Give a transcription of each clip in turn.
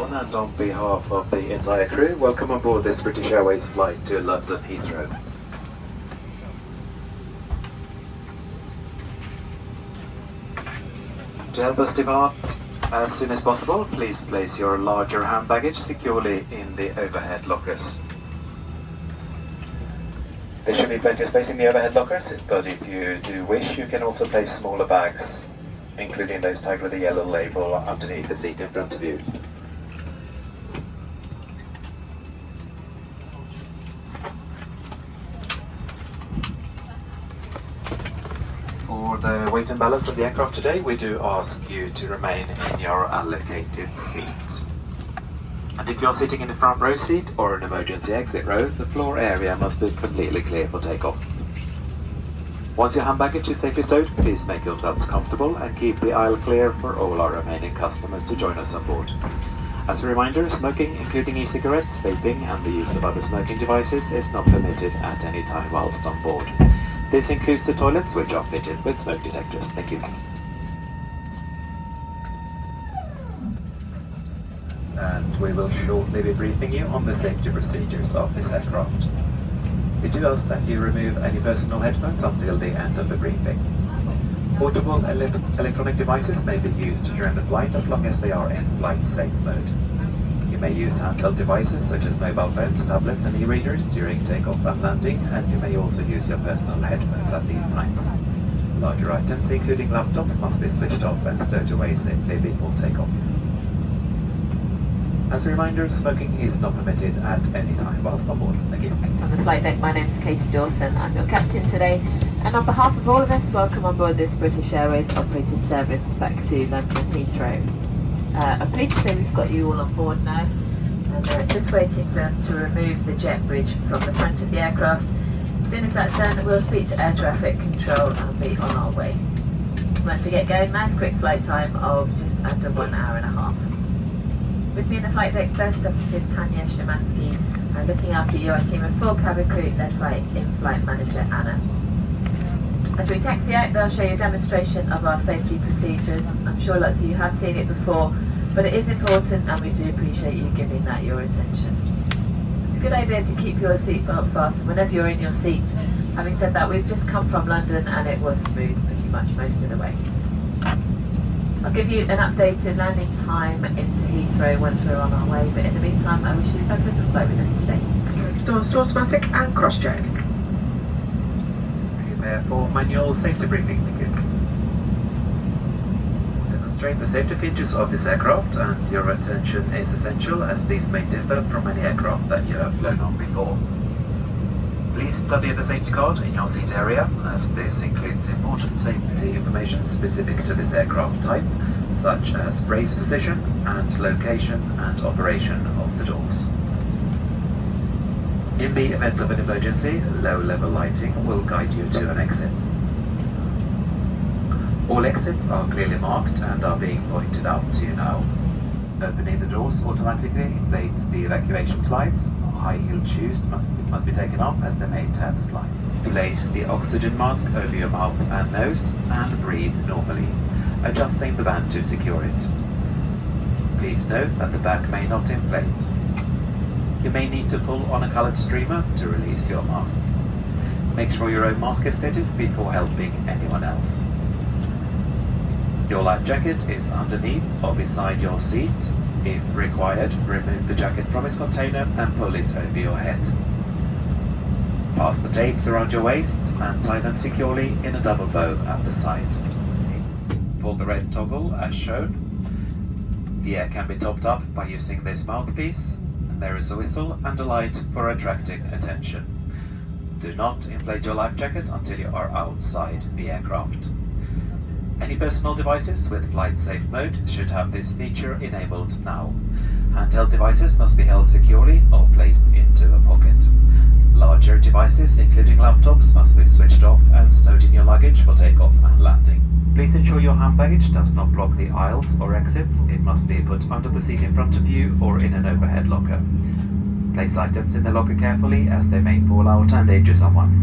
John, and on behalf of the entire crew, welcome on board this British Airways flight to London Heathrow. To help us depart as soon as possible, please place your larger hand baggage securely in the overhead lockers. There should be plenty of space in the overhead lockers, but if you do wish, you can also place smaller bags, including those tagged with a yellow label underneath the seat in front of you. For the weight and balance of the aircraft today, we do ask you to remain in your allocated seat. And if you're sitting in the front row seat or an emergency exit row, the floor area must be completely clear for takeoff. Once your hand baggage is safely stowed, please make yourselves comfortable and keep the aisle clear for all our remaining customers to join us on board. As a reminder, smoking, including e-cigarettes, vaping and the use of other smoking devices is not permitted at any time whilst on board. This includes the toilets, which are fitted with smoke detectors. Thank you. And we will shortly be briefing you on the safety procedures of this aircraft. We do ask that you remove any personal headphones until the end of the briefing. Portable electronic devices may be used during the flight as long as they are in flight safe mode. You may use handheld devices such as mobile phones, tablets and e-readers during takeoff and landing, and you may also use your personal headphones at these times. Larger items, including laptops, must be switched off and stowed away safely before takeoff. As a reminder, smoking is not permitted at any time whilst on board. Thank you. On the flight deck, my name is Katie Dawson. I'm your captain today, and on behalf of all of us, welcome on board this British Airways operated service back to London Heathrow. I'm pleased to say we've got you all on board now, and just waiting for them to remove the jet bridge from the front of the aircraft. As soon as that's done, we'll speak to air traffic control and be on our way. Once we get going, nice quick flight time of just under 1 hour and a half. With me in the flight deck, first officer Tanya Szymanski, and looking after you, our team of full cabin crew led by in-flight manager Anna. As we taxi out, they'll show you a demonstration of our safety procedures. I'm sure lots of you have seen it before, but it is important and we do appreciate you giving that your attention. It's a good idea to keep your seatbelt fastened whenever you're in your seat. Having said that, we've just come from London and it was smooth pretty much most of the way. I'll give you an updated landing time into Heathrow once we're on our way, but in the meantime I wish you a fabulous flight with us today. Doors automatic and cross-check. Prepare for manual safety briefing. Thank you. Demonstrate the safety features of this aircraft, and your attention is essential as these may differ from any aircraft that you have flown on before. Please study the safety card in your seat area, as this includes important safety information specific to this aircraft type, such as brace position and location and operation of the doors. In the event of an emergency, low-level lighting will guide you to an exit. All exits are clearly marked and are being pointed out to you now. Opening the doors automatically inflates the evacuation slides. High-heeled shoes must be taken off as they may tear the slide. Place the oxygen mask over your mouth and nose and breathe normally, adjusting the band to secure it. Please note that the back may not inflate. You may need to pull on a coloured streamer to release your mask. Make sure your own mask is fitted before helping anyone else. Your life jacket is underneath or beside your seat. If required, remove the jacket from its container and pull it over your head. Pass the tapes around your waist and tie them securely in a double bow at the side. Pull the red toggle as shown. The air can be topped up by using this mouthpiece, and there is a whistle and a light for attracting attention. Do not inflate your life jacket until you are outside the aircraft. Any personal devices with flight safe mode should have this feature enabled now. Handheld devices must be held securely or placed into a pocket. Larger devices, including laptops, must be switched off and stowed in your luggage for takeoff and landing. Please ensure your hand baggage does not block the aisles or exits. It must be put under the seat in front of you or in an overhead locker. Place items in the locker carefully as they may fall out and injure someone.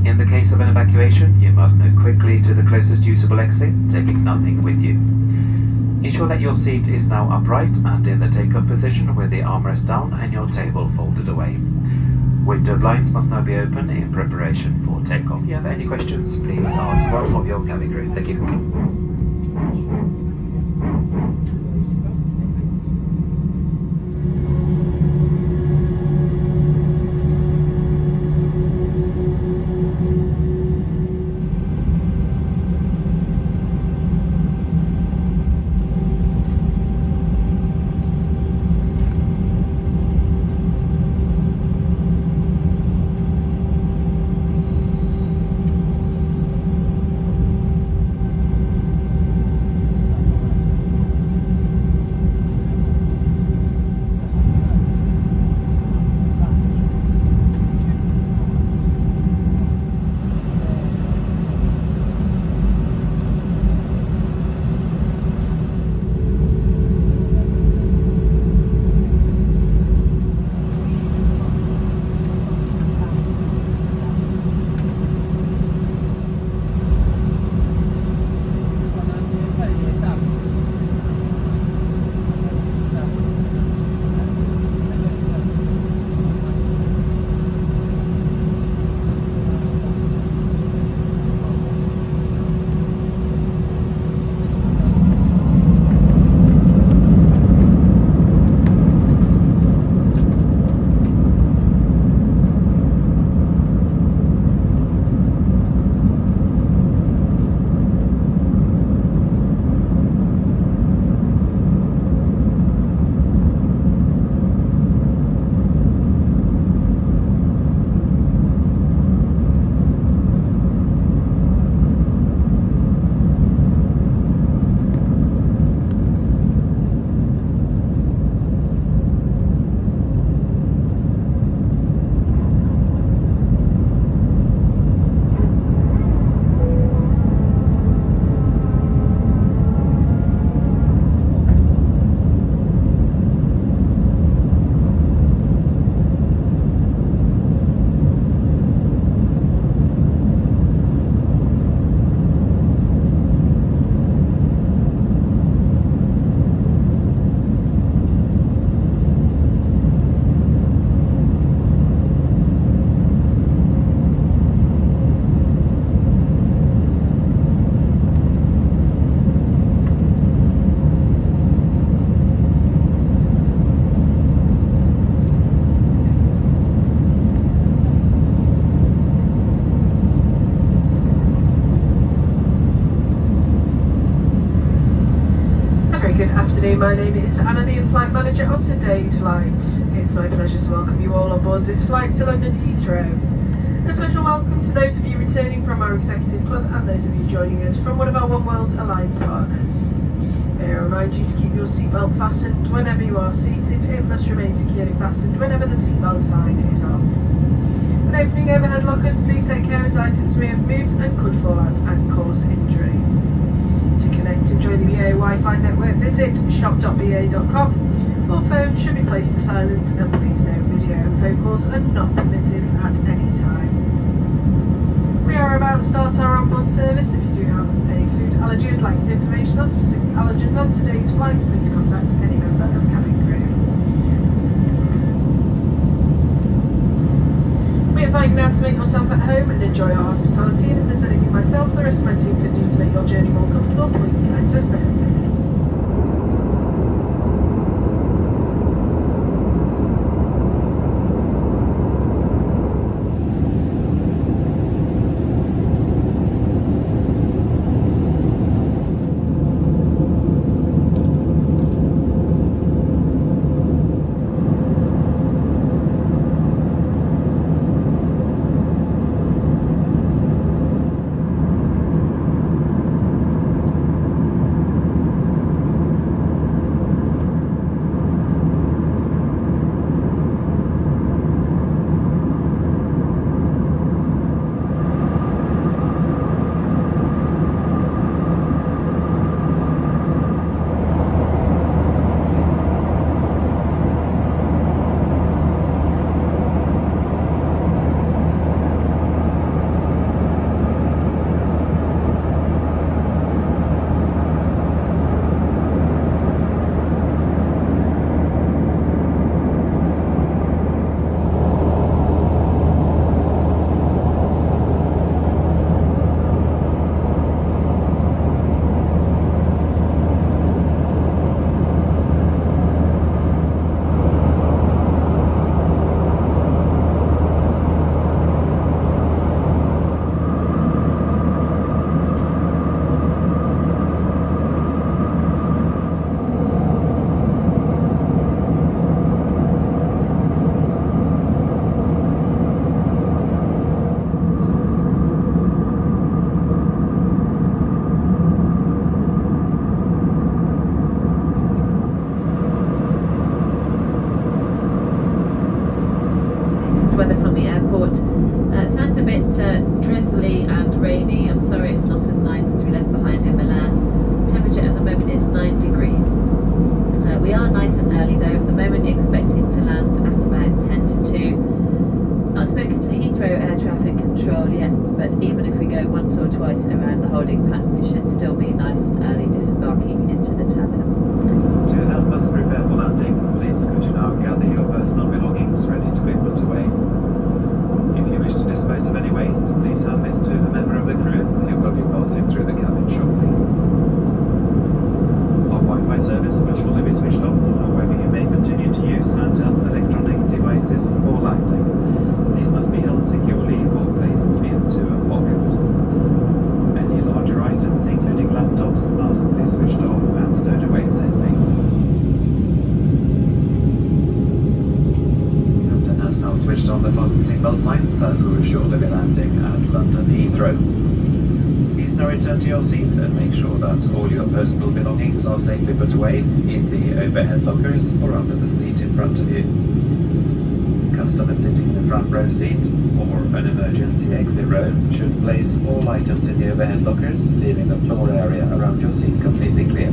In the case of an evacuation, you must move quickly to the closest usable exit, taking nothing with you. Ensure that your seat is now upright and in the takeoff position with the armrest down and your table folded away. Window blinds must now be open in preparation for takeoff. If you have any questions, please ask one of your cabin crew. Thank you. My name is Anna, the flight manager on today's flight. It's my pleasure to welcome you all on board this flight to London Heathrow. A special welcome to those of you returning from our executive club and those of you joining us from one of our One World Alliance partners. May I remind you to keep your seatbelt fastened whenever you are seated. It must remain securely fastened whenever the seatbelt sign is off. When opening overhead lockers, please take care as items may have moved and could fall out and cause injury. To connect and join the BA Wi-Fi network, visit shop.ba.com. All phones should be placed to silent, and please note video and phone calls are not permitted at any time. We are about to start our onboard service. If you do have a food allergy and would like information on specific allergens on today's flight, please contact any member of cabin crew. We invite you now to make yourself at home and enjoy our hospitality, and if there's anything myself or the rest of my team can do to make your journey more comfortable, please let us know. traffic control yet, but even if we go once or twice around the holding pattern, we should still be nice and early disembarking into the terminal. To help us prepare for landing, please could you now gather your personal belongings ready to be put away. If you wish to dispose of any waste, please hand this to a member of the crew who will be passing through the cabin shortly. Our Wi-Fi service will surely be switched on, however you may continue to use handheld electronic devices or lighting. These must be held securely or placed into a pocket. Any larger items, including laptops, must be switched off and stowed away safely. Captain has now switched on the fasten seatbelt signs as we will shortly be landing at London Heathrow. Please now return to your seat and make sure that all your personal belongings are safely put away in the overhead lockers or under the seat in front of you. Customers sitting in the front row seat or an emergency exit row should place all items in the overhead lockers, leaving the floor area around your seat completely clear.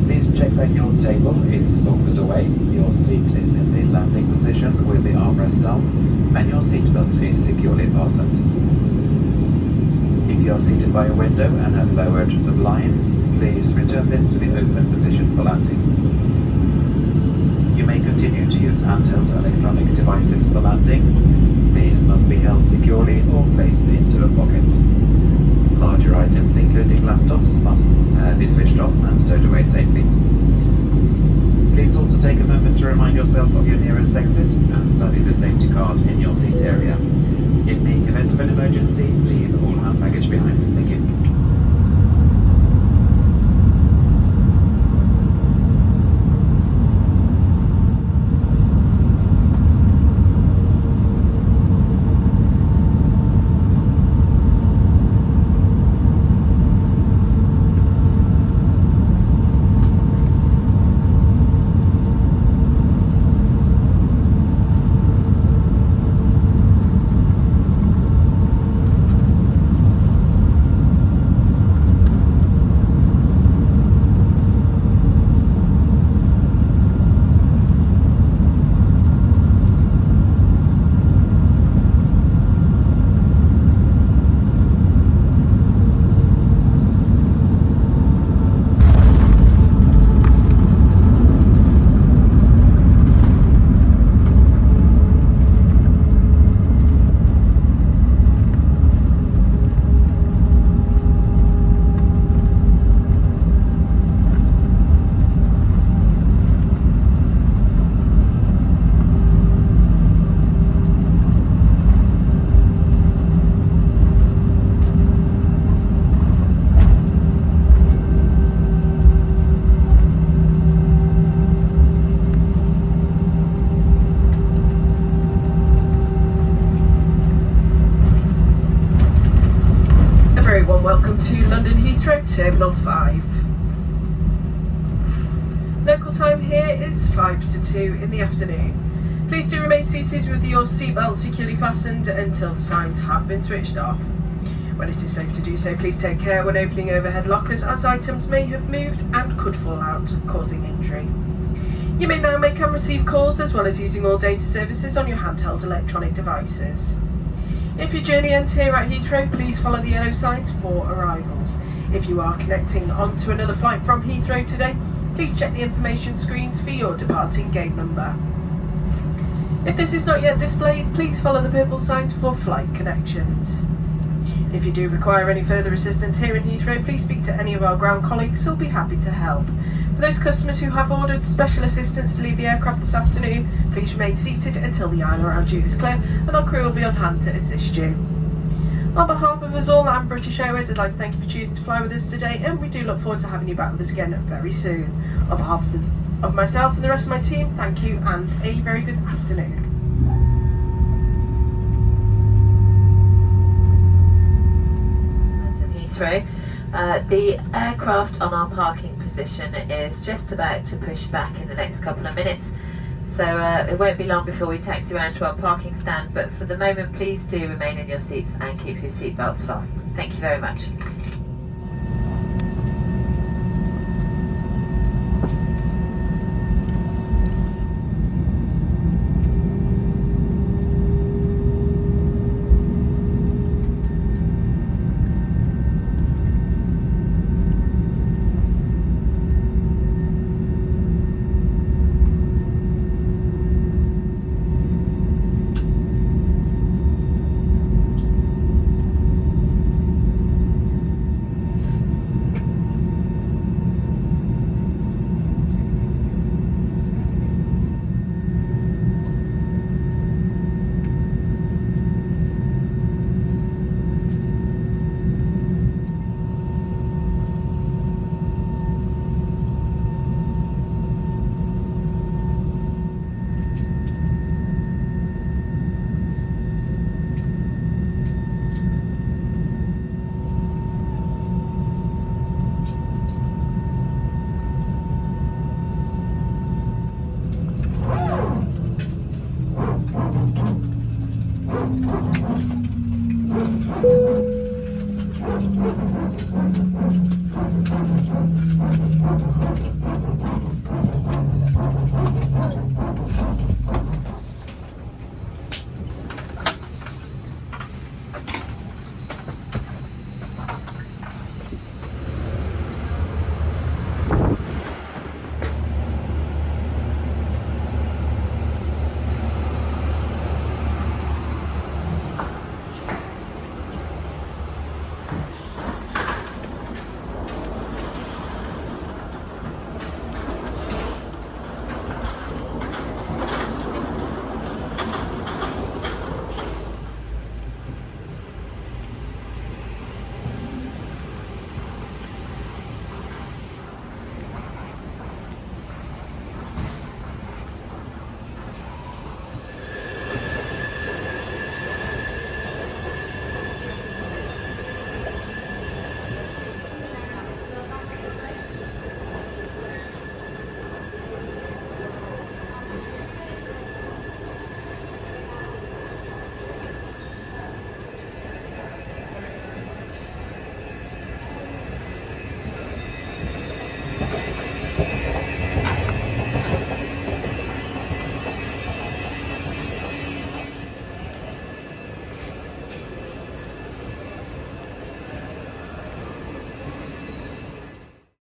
Please check that your table is folded away, your seat is in the landing position with the armrest down, and your seatbelt is securely fastened. If you are seated by a window and have lowered the blinds, please return this to the open position for landing. You may continue to use handheld electronic devices for landing. These must be held securely or placed into a pocket. Larger items, including laptops, must be switched off and stowed away safely. Please also take a moment to remind yourself of your nearest exit and study the safety card in your seat area. In the event of an emergency, leave all hand baggage behind. Thank you. Welcome to London Heathrow, Terminal 5. Local time here is 5 to 2 in the afternoon. Please do remain seated with your seatbelt securely fastened until the signs have been switched off. When it is safe to do so, please take care when opening overhead lockers, as items may have moved and could fall out, causing injury. You may now make and receive calls as well as using all data services on your handheld electronic devices. If your journey ends here at Heathrow, please follow the yellow signs for arrivals. If you are connecting onto another flight from Heathrow today, please check the information screens for your departing gate number. If this is not yet displayed, please follow the purple signs for flight connections. If you do require any further assistance here in Heathrow, please speak to any of our ground colleagues who will be happy to help. For those customers who have ordered special assistance to leave the aircraft this afternoon, please remain seated until the aisle around you is clear and our crew will be on hand to assist you. On behalf of us all and British Airways, I'd like to thank you for choosing to fly with us today, and we do look forward to having you back with us again very soon. On behalf of myself and the rest of my team, thank you and a very good afternoon. Heathrow. The aircraft on our parking position is just about to push back in the next couple of minutes, so it won't be long before we taxi around to our parking stand, but for the moment please do remain in your seats and keep your seatbelts fastened. Thank you very much. Airways.